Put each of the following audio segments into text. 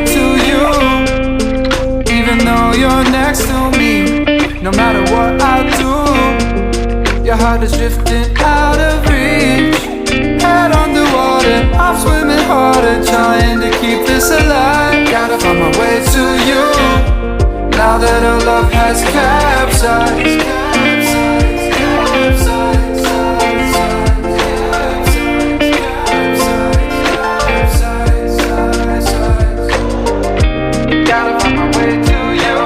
to you, even though you're next to me. No matter what I do, your heart is drifting out of reach. Head underwater, I'm swimming harder, trying to keep this alive. Gotta find my way to you, now that our love has capsized. Gotta find my way to you,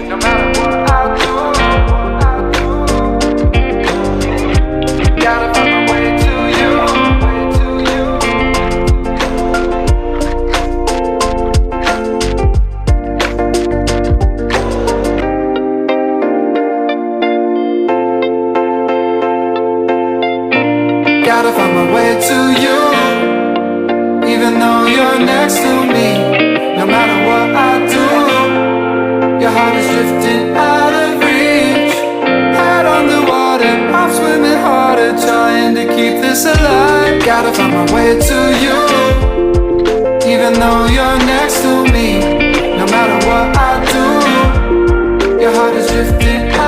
no matter what I do. Gotta find my way to you. Gotta find my way to you, even though you're next to me. No matter what I do, your heart is drifting out of reach. Head on the water, I'm swimming harder, trying to keep this alive. Gotta find my way to you, even though you're next to me. No matter what I do, your heart is drifting out.